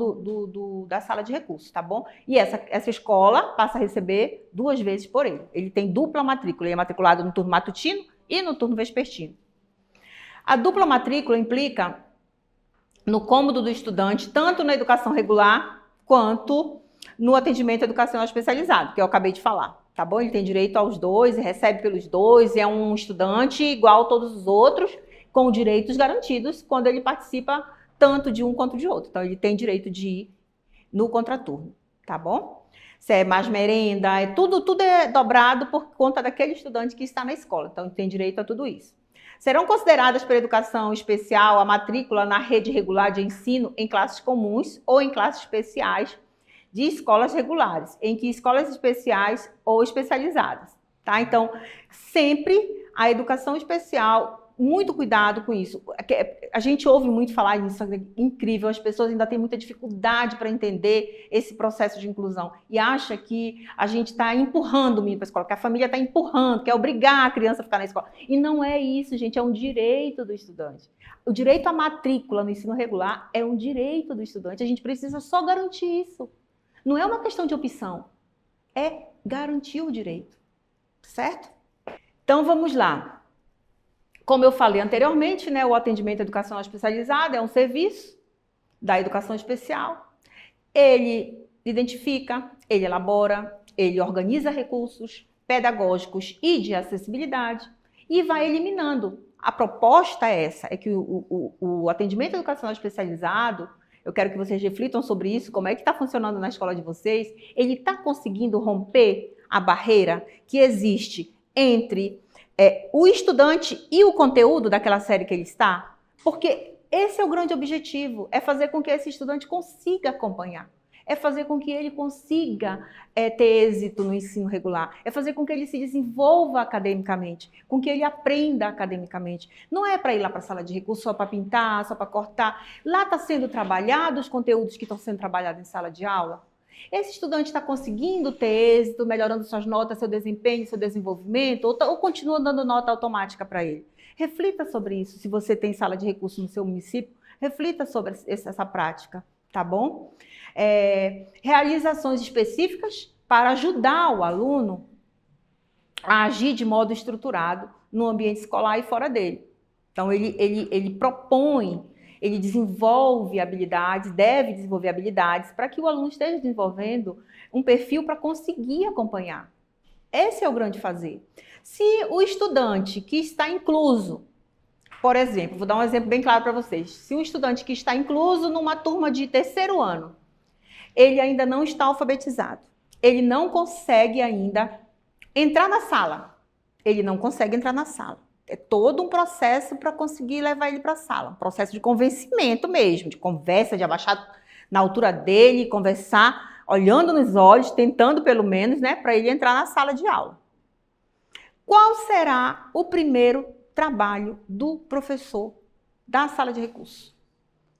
da sala de recursos, tá bom? E essa escola passa a receber 2 vezes por ele. Ele tem dupla matrícula, ele é matriculado no turno matutino e no turno vespertino. A dupla matrícula implica no cômodo do estudante, tanto na educação regular, quanto no atendimento educacional especializado, que eu acabei de falar, tá bom? Ele tem direito aos 2 e recebe pelos 2, é um estudante igual a todos os outros, com direitos garantidos quando ele participa tanto de um quanto de outro. Então, ele tem direito de ir no contraturno, tá bom? Se é mais merenda, tudo é dobrado por conta daquele estudante que está na escola. Então, ele tem direito a tudo isso. Serão consideradas pela educação especial a matrícula na rede regular de ensino em classes comuns ou em classes especiais de escolas regulares, em que escolas especiais ou especializadas, tá? Então, sempre a educação especial, muito cuidado com isso. A gente ouve muito falar disso, é incrível, as pessoas ainda têm muita dificuldade para entender esse processo de inclusão e acha que a gente está empurrando o menino para a escola, que a família está empurrando, quer obrigar a criança a ficar na escola. E não é isso, gente, é um direito do estudante. O direito à matrícula no ensino regular é um direito do estudante, a gente precisa só garantir isso. Não é uma questão de opção, é garantir o direito, certo? Então, vamos lá. Como eu falei anteriormente, né, o atendimento educacional especializado é um serviço da educação especial. Ele identifica, ele elabora, ele organiza recursos pedagógicos e de acessibilidade e vai eliminando. A proposta é essa, é que o atendimento educacional especializado, eu quero que vocês reflitam sobre isso, como é que está funcionando na escola de vocês, ele está conseguindo romper a barreira que existe entre o estudante e o conteúdo daquela série que ele está? Porque esse é o grande objetivo, é fazer com que esse estudante consiga acompanhar. É fazer com que ele consiga ter êxito no ensino regular. É fazer com que ele se desenvolva academicamente, com que ele aprenda academicamente. Não é para ir lá para a sala de recursos só para pintar, só para cortar. Lá está sendo trabalhado os conteúdos que estão sendo trabalhados em sala de aula. Esse estudante está conseguindo ter êxito, melhorando suas notas, seu desempenho, seu desenvolvimento, ou continua dando nota automática para ele? Reflita sobre isso. Se você tem sala de recursos no seu município, reflita sobre essa prática, tá bom? Realizações específicas para ajudar o aluno a agir de modo estruturado no ambiente escolar e fora dele. Então, ele propõe, ele desenvolve habilidades, deve desenvolver habilidades para que o aluno esteja desenvolvendo um perfil para conseguir acompanhar. Esse é o grande fazer. Se o estudante que está incluso, por exemplo, vou dar um exemplo bem claro para vocês. Se o estudante que está incluso numa turma de terceiro ano, ele ainda não está alfabetizado, ele não consegue ainda entrar na sala. Ele não consegue entrar na sala. É todo um processo para conseguir levar ele para a sala. Um processo de convencimento mesmo, de conversa, de abaixar na altura dele, conversar, olhando nos olhos, tentando pelo menos, né, para ele entrar na sala de aula. Qual será o primeiro trabalho do professor da sala de recursos?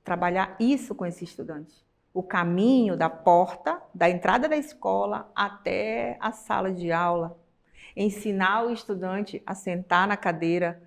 Trabalhar isso com esse estudante. O caminho da porta, da entrada da escola até a sala de aula. Ensinar o estudante a sentar na cadeira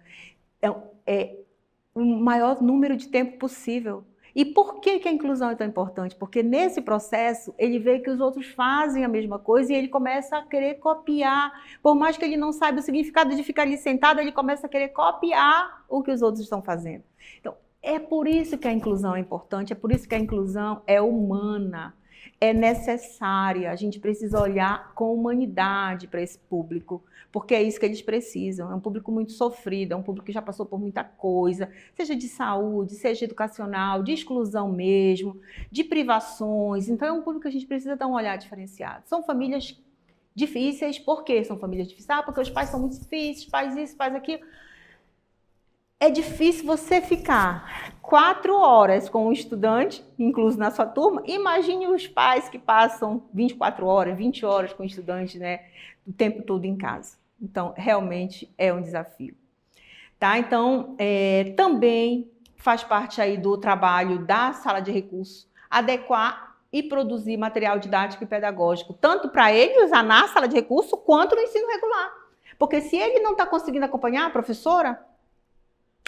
o maior número de tempo possível. E por que a inclusão é tão importante? Porque nesse processo ele vê que os outros fazem a mesma coisa e ele começa a querer copiar. Por mais que ele não saiba o significado de ficar ali sentado, ele começa a querer copiar o que os outros estão fazendo. Então, é por isso que a inclusão é importante, é por isso que a inclusão é humana. É necessária, a gente precisa olhar com humanidade para esse público, porque é isso que eles precisam. É um público muito sofrido, é um público que já passou por muita coisa, seja de saúde, seja educacional, de exclusão mesmo, de privações. Então é um público que a gente precisa dar um olhar diferenciado. São famílias difíceis, por quê são famílias difíceis? Porque os pais são muito difíceis, pais isso, pais aquilo. É difícil você ficar 4 horas com um estudante, incluso na sua turma. Imagine os pais que passam 24 horas, 20 horas com o estudante, né, o tempo todo em casa. Então, realmente é um desafio. Tá? Então, também faz parte aí do trabalho da sala de recursos adequar e produzir material didático e pedagógico, tanto para ele usar na sala de recursos, quanto no ensino regular. Porque se ele não está conseguindo acompanhar a professora,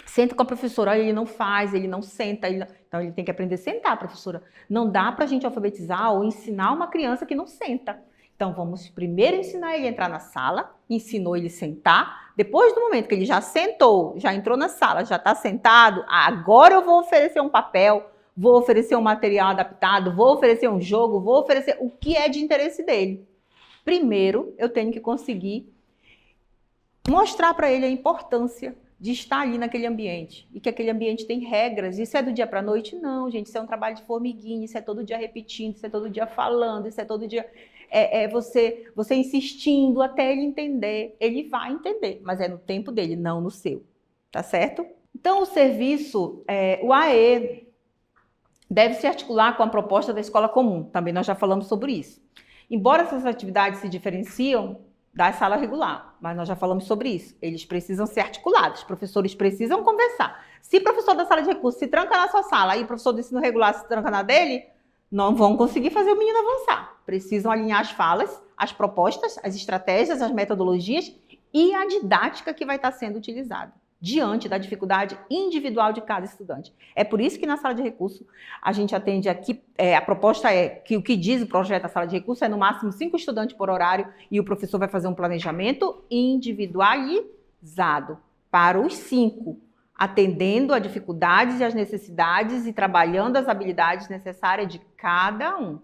senta com a professora, ele não faz, ele não senta, então ele tem que aprender a sentar, professora. Não dá para a gente alfabetizar ou ensinar uma criança que não senta. Então vamos primeiro ensinar ele a entrar na sala, ensinou ele a sentar, depois do momento que ele já sentou, já entrou na sala, já está sentado, agora eu vou oferecer um papel, vou oferecer um material adaptado, vou oferecer um jogo, vou oferecer o que é de interesse dele. Primeiro eu tenho que conseguir mostrar para ele a importância de estar ali naquele ambiente, e que aquele ambiente tem regras. Isso é do dia para a noite? Não, gente, isso é um trabalho de formiguinha, isso é todo dia repetindo, isso é todo dia falando, isso é todo dia você insistindo até ele entender. Ele vai entender, mas é no tempo dele, não no seu, tá certo? Então o serviço, o AE, deve se articular com a proposta da escola comum, também nós já falamos sobre isso. Embora essas atividades se diferenciam da sala regular, mas nós já falamos sobre isso. Eles precisam ser articulados, os professores precisam conversar. Se o professor da sala de recursos se tranca na sua sala e o professor do ensino regular se tranca na dele, não vão conseguir fazer o menino avançar. Precisam alinhar as falas, as propostas, as estratégias, as metodologias e a didática que vai estar sendo utilizada diante da dificuldade individual de cada estudante. É por isso que na sala de recurso a gente atende aqui, a proposta é que o que diz o projeto da sala de recurso é no máximo 5 estudantes por horário e o professor vai fazer um planejamento individualizado para os 5, atendendo a dificuldades e as necessidades e trabalhando as habilidades necessárias de cada um,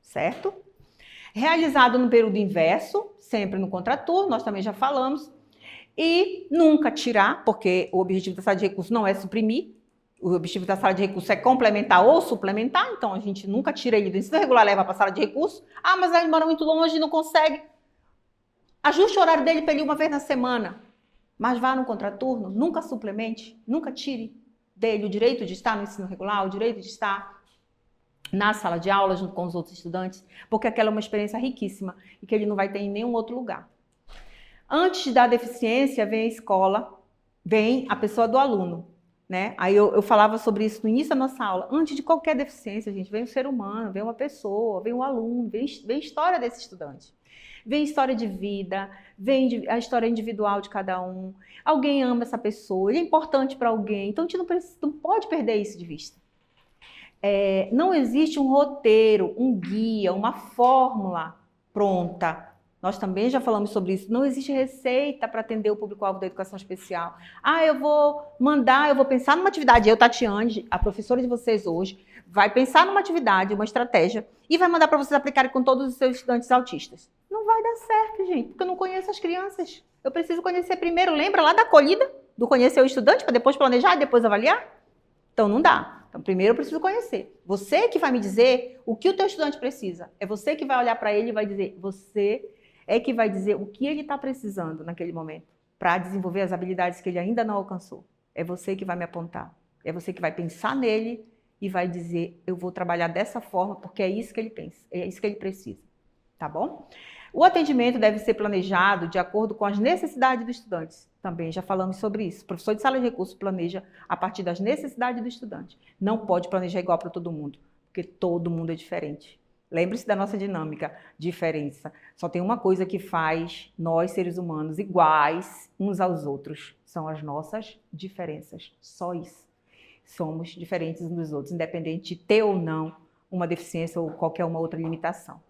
certo? Realizado no período inverso, sempre no contraturno, nós também já falamos. E nunca tirar, porque o objetivo da sala de recursos não é suprimir, o objetivo da sala de recursos é complementar ou suplementar, então a gente nunca tira ele do ensino regular, leva para a sala de recursos. Ah, mas ele mora muito longe e não consegue. Ajuste o horário dele para ele uma vez na semana, mas vá no contraturno, nunca suplemente, nunca tire dele o direito de estar no ensino regular, o direito de estar na sala de aula, junto com os outros estudantes, porque aquela é uma experiência riquíssima e que ele não vai ter em nenhum outro lugar. Antes da deficiência, vem a escola, vem a pessoa do aluno, né? Aí eu falava sobre isso no início da nossa aula. Antes de qualquer deficiência, gente, vem um ser humano, vem uma pessoa, vem um aluno, vem a história desse estudante. Vem a história de vida, vem a história individual de cada um. Alguém ama essa pessoa, ele é importante para alguém, então a gente não pode perder isso de vista. Não existe um roteiro, um guia, uma fórmula pronta. Nós também já falamos sobre isso. Não existe receita para atender o público-alvo da educação especial. Eu vou pensar numa atividade. Eu, Tatiane, a professora de vocês hoje, vai pensar numa atividade, uma estratégia, e vai mandar para vocês aplicarem com todos os seus estudantes autistas. Não vai dar certo, gente, porque eu não conheço as crianças. Eu preciso conhecer primeiro. Lembra lá da acolhida? Do conhecer o estudante para depois planejar e depois avaliar? Então não dá. Então primeiro eu preciso conhecer. Você que vai me dizer o que o teu estudante precisa. É você que vai olhar para ele e vai dizer, você é que vai dizer o que ele está precisando naquele momento para desenvolver as habilidades que ele ainda não alcançou. É você que vai me apontar. É você que vai pensar nele e vai dizer, eu vou trabalhar dessa forma porque é isso que ele pensa, é isso que ele precisa. Tá bom? O atendimento deve ser planejado de acordo com as necessidades dos estudantes. Também já falamos sobre isso. O professor de sala de recursos planeja a partir das necessidades do estudante. Não pode planejar igual para todo mundo, porque todo mundo é diferente. Lembre-se da nossa dinâmica, diferença. Só tem uma coisa que faz nós, seres humanos, iguais uns aos outros. São as nossas diferenças. Só isso. Somos diferentes uns dos outros, independente de ter ou não uma deficiência ou qualquer uma outra limitação.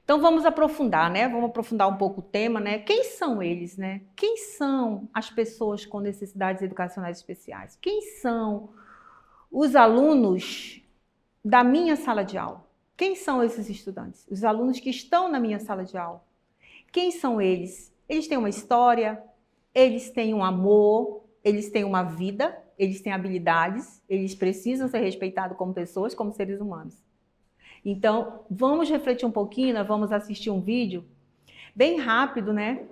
Então vamos aprofundar, né? Vamos aprofundar um pouco o tema, né? Quem são eles, né? Quem são as pessoas com necessidades educacionais especiais? Quem são os alunos da minha sala de aula? Quem são esses estudantes? Os alunos que estão na minha sala de aula. Quem são eles? Eles têm uma história, eles têm um amor, eles têm uma vida, eles têm habilidades, eles precisam ser respeitados como pessoas, como seres humanos. Então, vamos refletir um pouquinho, nós vamos assistir um vídeo bem rápido, né?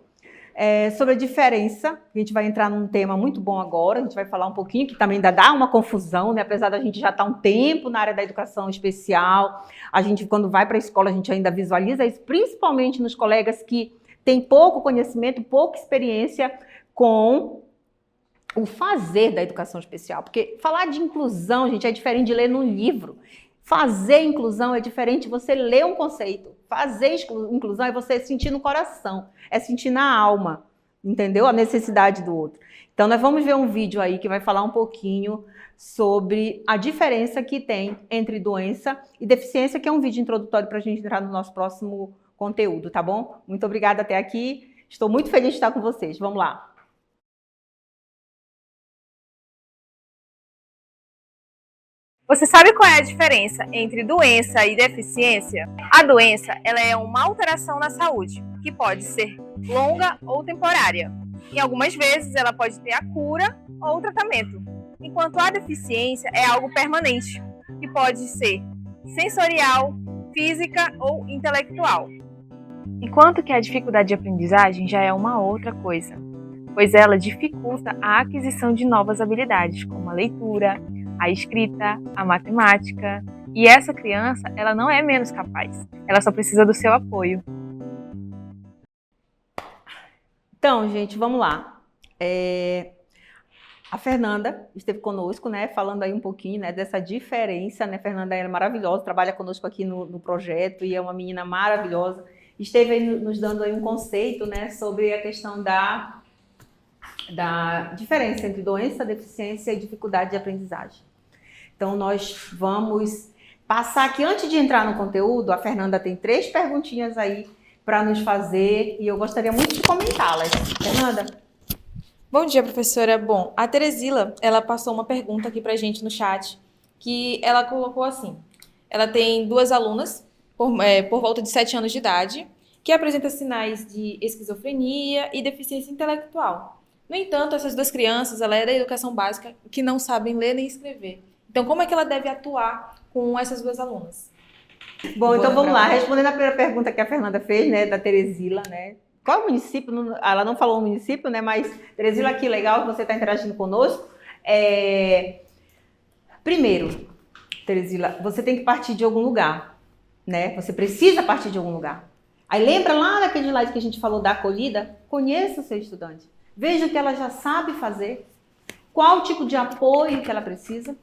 Sobre a diferença. A gente vai entrar num tema muito bom agora, a gente vai falar um pouquinho, que também ainda dá uma confusão, né? Apesar da gente já estar um tempo na área da educação especial, a gente, quando vai para a escola, a gente ainda visualiza isso, principalmente nos colegas que têm pouco conhecimento, pouca experiência com o fazer da educação especial. Porque falar de inclusão, gente, é diferente de ler num livro. Fazer inclusão é diferente de você ler um conceito. Fazer inclusão é você sentir no coração, é sentir na alma, entendeu? A necessidade do outro. Então, nós vamos ver um vídeo aí que vai falar um pouquinho sobre a diferença que tem entre doença e deficiência, que é um vídeo introdutório para a gente entrar no nosso próximo conteúdo, tá bom? Muito obrigada até aqui. Estou muito feliz de estar com vocês. Vamos lá. Você sabe qual é a diferença entre doença e deficiência? A doença, ela é uma alteração na saúde, que pode ser longa ou temporária. Em algumas vezes, ela pode ter a cura ou o tratamento. Enquanto a deficiência é algo permanente, que pode ser sensorial, física ou intelectual. Enquanto que a dificuldade de aprendizagem já é uma outra coisa, pois ela dificulta a aquisição de novas habilidades, como a leitura, a escrita, a matemática. E essa criança, ela não é menos capaz. Ela só precisa do seu apoio. Então, gente, vamos lá. A Fernanda esteve conosco, né, falando aí um pouquinho, né, dessa diferença, né? Fernanda é maravilhosa, trabalha conosco aqui no projeto e é uma menina maravilhosa. Esteve aí nos dando aí um conceito, né, sobre a questão da diferença entre doença, deficiência e dificuldade de aprendizagem. Então, nós vamos passar aqui, antes de entrar no conteúdo, a Fernanda tem 3 perguntinhas aí para nos fazer e eu gostaria muito de comentá-las. Fernanda? Bom dia, professora. Bom, a Teresila, ela passou uma pergunta aqui pra gente no chat, que ela colocou assim. Ela tem 2 alunas, por volta de 7 anos de idade, que apresentam sinais de esquizofrenia e deficiência intelectual. No entanto, essas 2 crianças, ela é da educação básica, que não sabem ler nem escrever. Então, como é que ela deve atuar com essas 2 alunas? Bom, então vamos lá. Respondendo a primeira pergunta que a Fernanda fez, né, da Teresila, né? Qual é o município? Ela não falou o município, né? Mas, Teresila, que legal que você está interagindo conosco. Primeiro, Teresila, você tem que partir de algum lugar, né? Você precisa partir de algum lugar. Aí lembra lá daquele slide que a gente falou da acolhida? Conheça o seu estudante. Veja o que ela já sabe fazer. Qual o tipo de apoio que ela precisa.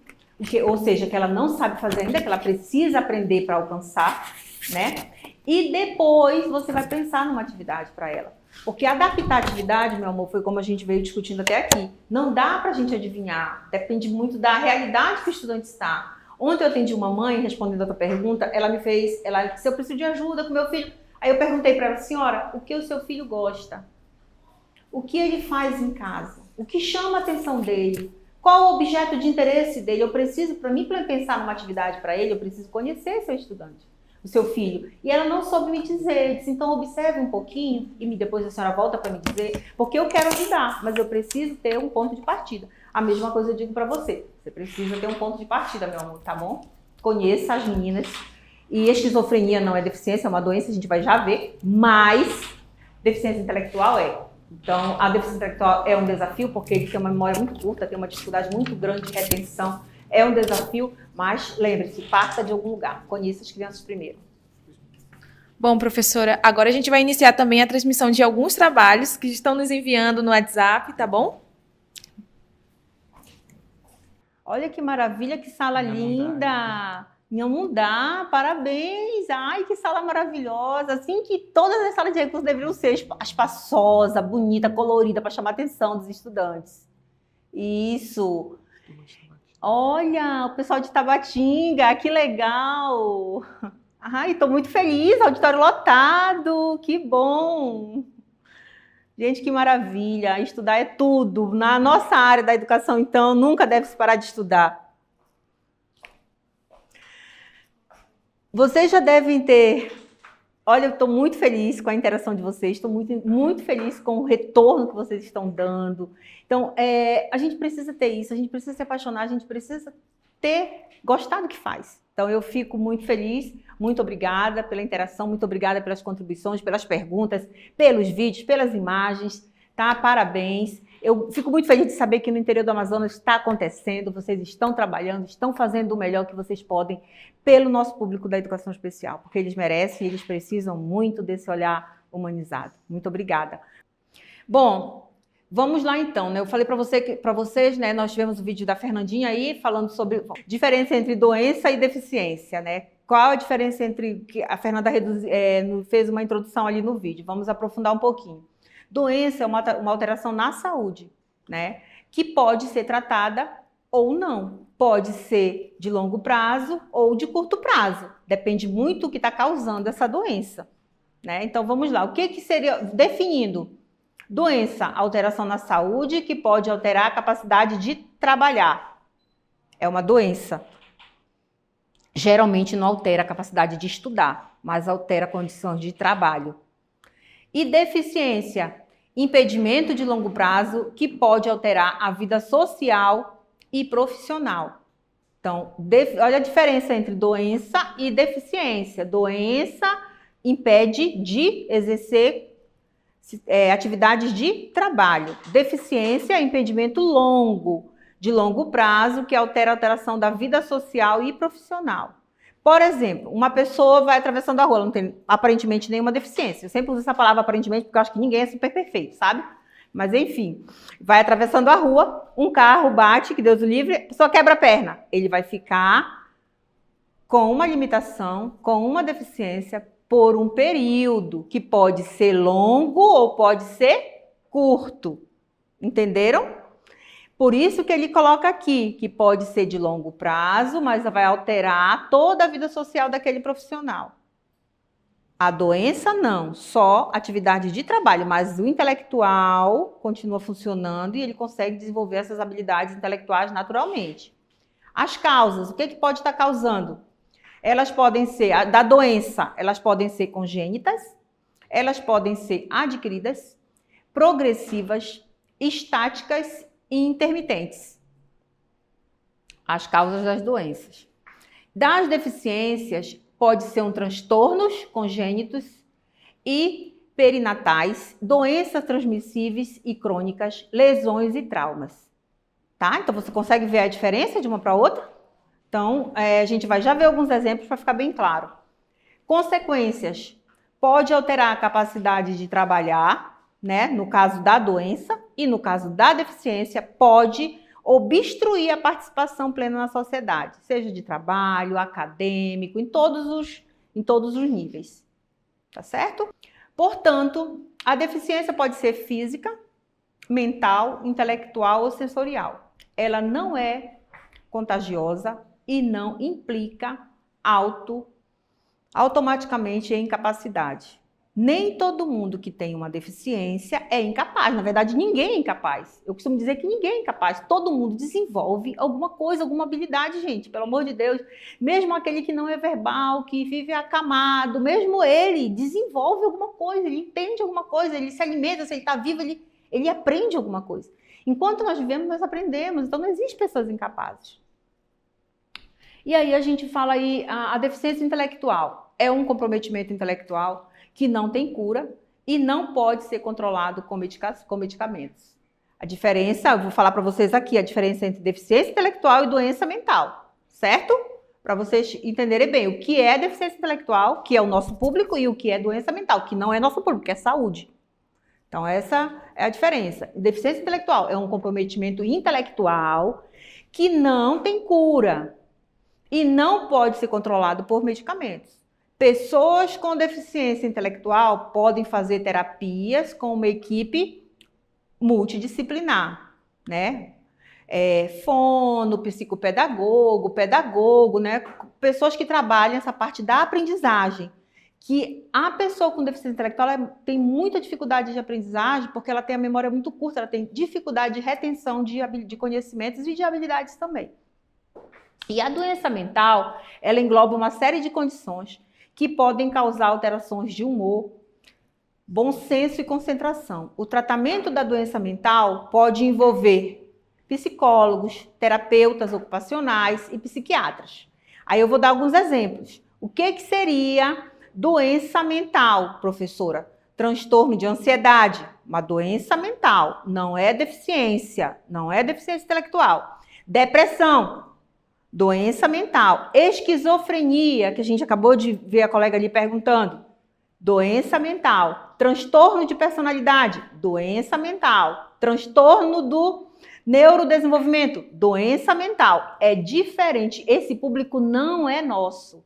Ou seja, que ela não sabe fazer ainda, que ela precisa aprender para alcançar, né? E depois você vai pensar numa atividade para ela. Porque adaptar a atividade, meu amor, foi como a gente veio discutindo até aqui. Não dá para a gente adivinhar. Depende muito da realidade que o estudante está. Ontem eu atendi uma mãe, respondendo a tua pergunta, ela me fez, ela disse, eu preciso de ajuda com meu filho. Aí eu perguntei para ela, senhora, o que o seu filho gosta? O que ele faz em casa? O que chama a atenção dele? Qual o objeto de interesse dele? Eu preciso, para mim pensar numa atividade para ele, eu preciso conhecer seu estudante, o seu filho. E ela não soube me dizer, disse, então observe um pouquinho e depois a senhora volta para me dizer, porque eu quero ajudar, mas eu preciso ter um ponto de partida. A mesma coisa eu digo para você, você precisa ter um ponto de partida, meu amor, tá bom? Conheça as meninas. E esquizofrenia não é deficiência, é uma doença, a gente vai já ver, mas deficiência intelectual é. Então, a deficiência intelectual é um desafio, porque ele tem uma memória muito curta, tem uma dificuldade muito grande de retenção, é um desafio, mas lembre-se, parta de algum lugar, conheça as crianças primeiro. Bom, professora, agora a gente vai iniciar também a transmissão de alguns trabalhos que estão nos enviando no WhatsApp, tá bom? Olha que maravilha, que sala linda! Inhamundá, parabéns! Ai, que sala maravilhosa! Assim que todas as salas de recursos deveriam ser espaçosa, bonita, colorida, para chamar a atenção dos estudantes. Isso! Olha, o pessoal de Tabatinga, que legal! Ai, estou muito feliz, auditório lotado, que bom! Gente, que maravilha! Estudar é tudo. Na nossa área da educação, então, nunca deve se parar de estudar. Vocês já devem ter... Olha, eu estou muito feliz com a interação de vocês, estou muito feliz com o retorno que vocês estão dando. Então, a gente precisa ter isso, a gente precisa se apaixonar, a gente precisa gostar do que faz. Então, eu fico muito feliz, muito obrigada pela interação, muito obrigada pelas contribuições, pelas perguntas, pelos vídeos, pelas imagens, tá? Parabéns. Eu fico muito feliz de saber que no interior do Amazonas está acontecendo, vocês estão trabalhando, estão fazendo o melhor que vocês podem pelo nosso público da educação especial, porque eles merecem, eles precisam muito desse olhar humanizado. Muito obrigada. Bom, vamos lá então, né? Eu falei para vocês, né? Nós tivemos o vídeo da Fernandinha aí falando sobre a diferença entre doença e deficiência, né? Qual a diferença entre que a Fernanda fez uma introdução ali no vídeo? Vamos aprofundar um pouquinho. Doença é uma alteração na saúde, né? Que pode ser tratada ou não. Pode ser de longo prazo ou de curto prazo. Depende muito do que está causando essa doença, né? Então vamos lá. O que seria, definindo, doença, alteração na saúde que pode alterar a capacidade de trabalhar. É uma doença. Geralmente não altera a capacidade de estudar, mas altera condições de trabalho. E deficiência, impedimento de longo prazo que pode alterar a vida social e profissional. Então, olha a diferença entre doença e deficiência. Doença impede de exercer atividades de trabalho. Deficiência é impedimento de longo prazo, que altera a alteração da vida social e profissional. Por exemplo, uma pessoa vai atravessando a rua, ela não tem aparentemente nenhuma deficiência. Eu sempre uso essa palavra aparentemente porque eu acho que ninguém é super perfeito, sabe? Mas enfim, vai atravessando a rua, um carro bate, que Deus o livre, a pessoa quebra a perna. Ele vai ficar com uma limitação, com uma deficiência por um período que pode ser longo ou pode ser curto. Entenderam? Por isso que ele coloca aqui, que pode ser de longo prazo, mas vai alterar toda a vida social daquele profissional. A doença não, só atividade de trabalho, mas o intelectual continua funcionando e ele consegue desenvolver essas habilidades intelectuais naturalmente. As causas, o que pode estar causando? Elas podem ser, da doença, elas podem ser congênitas, elas podem ser adquiridas, progressivas, estáticas e intermitentes. As causas das doenças. Das deficiências, pode ser transtornos congênitos e perinatais, doenças transmissíveis e crônicas, lesões e traumas. Tá? Então, você consegue ver a diferença de uma para outra? Então, a gente vai já ver alguns exemplos para ficar bem claro. Consequências. Pode alterar a capacidade de trabalhar, né? No caso da doença, e no caso da deficiência, pode obstruir a participação plena na sociedade, seja de trabalho, acadêmico, em todos os níveis. Tá certo? Portanto, a deficiência pode ser física, mental, intelectual ou sensorial. Ela não é contagiosa e não implica automaticamente incapacidade. Nem todo mundo que tem uma deficiência é incapaz. Na verdade, ninguém é incapaz. Eu costumo dizer que ninguém é incapaz. Todo mundo desenvolve alguma coisa, alguma habilidade, gente. Pelo amor de Deus. Mesmo aquele que não é verbal, que vive acamado, mesmo ele desenvolve alguma coisa, ele entende alguma coisa, ele se alimenta, se ele está vivo, ele aprende alguma coisa. Enquanto nós vivemos, nós aprendemos. Então, não existe pessoas incapazes. E aí a gente fala aí, a deficiência intelectual é um comprometimento intelectual que não tem cura e não pode ser controlado com medicamentos. A diferença, eu vou falar para vocês aqui, a diferença entre deficiência intelectual e doença mental, certo? Para vocês entenderem bem o que é deficiência intelectual, que é o nosso público, e o que é doença mental, que não é nosso público, que é saúde. Então essa é a diferença. Deficiência intelectual é um comprometimento intelectual que não tem cura e não pode ser controlado por medicamentos. Pessoas com deficiência intelectual podem fazer terapias com uma equipe multidisciplinar, né? Fono, psicopedagogo, pedagogo, né? Pessoas que trabalham essa parte da aprendizagem. Que a pessoa com deficiência intelectual tem muita dificuldade de aprendizagem porque ela tem a memória muito curta, ela tem dificuldade de retenção de conhecimentos e de habilidades também. E a doença mental, ela engloba uma série de condições que podem causar alterações de humor, bom senso e concentração. O tratamento da doença mental pode envolver psicólogos, terapeutas ocupacionais e psiquiatras. Aí eu vou dar alguns exemplos. O que seria doença mental, professora? Transtorno de ansiedade, uma doença mental, não é deficiência intelectual. Depressão, doença mental. Esquizofrenia, que a gente acabou de ver a colega ali perguntando, doença mental. Transtorno de personalidade, doença mental. Transtorno do neurodesenvolvimento, doença mental. É diferente, esse público não é nosso.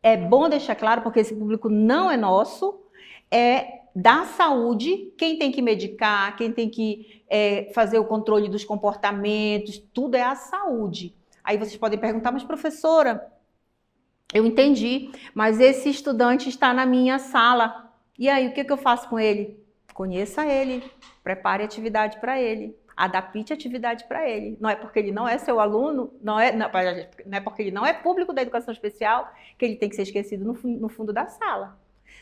É bom deixar claro, porque esse público não é nosso, é da saúde. Quem tem que medicar, quem tem que fazer o controle dos comportamentos, tudo é a saúde. Aí vocês podem perguntar, mas professora, eu entendi, mas esse estudante está na minha sala. E aí, o que eu faço com ele? Conheça ele, prepare atividade para ele, adapte atividade para ele. Não é porque ele não é seu aluno, não é porque ele não é público da educação especial, que ele tem que ser esquecido no fundo da sala.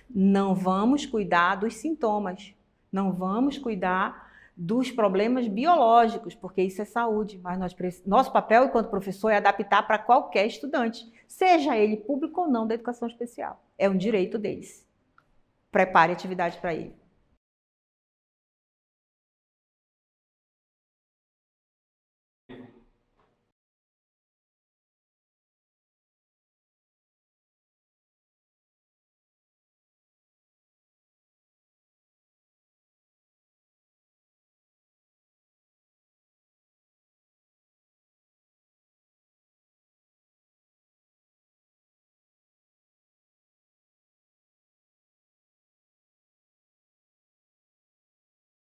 Não vamos cuidar dos sintomas, não vamos cuidar dos problemas biológicos, porque isso é saúde, mas nosso papel enquanto professor é adaptar para qualquer estudante, seja ele público ou não da educação especial. É um direito deles. Prepare atividade para ele.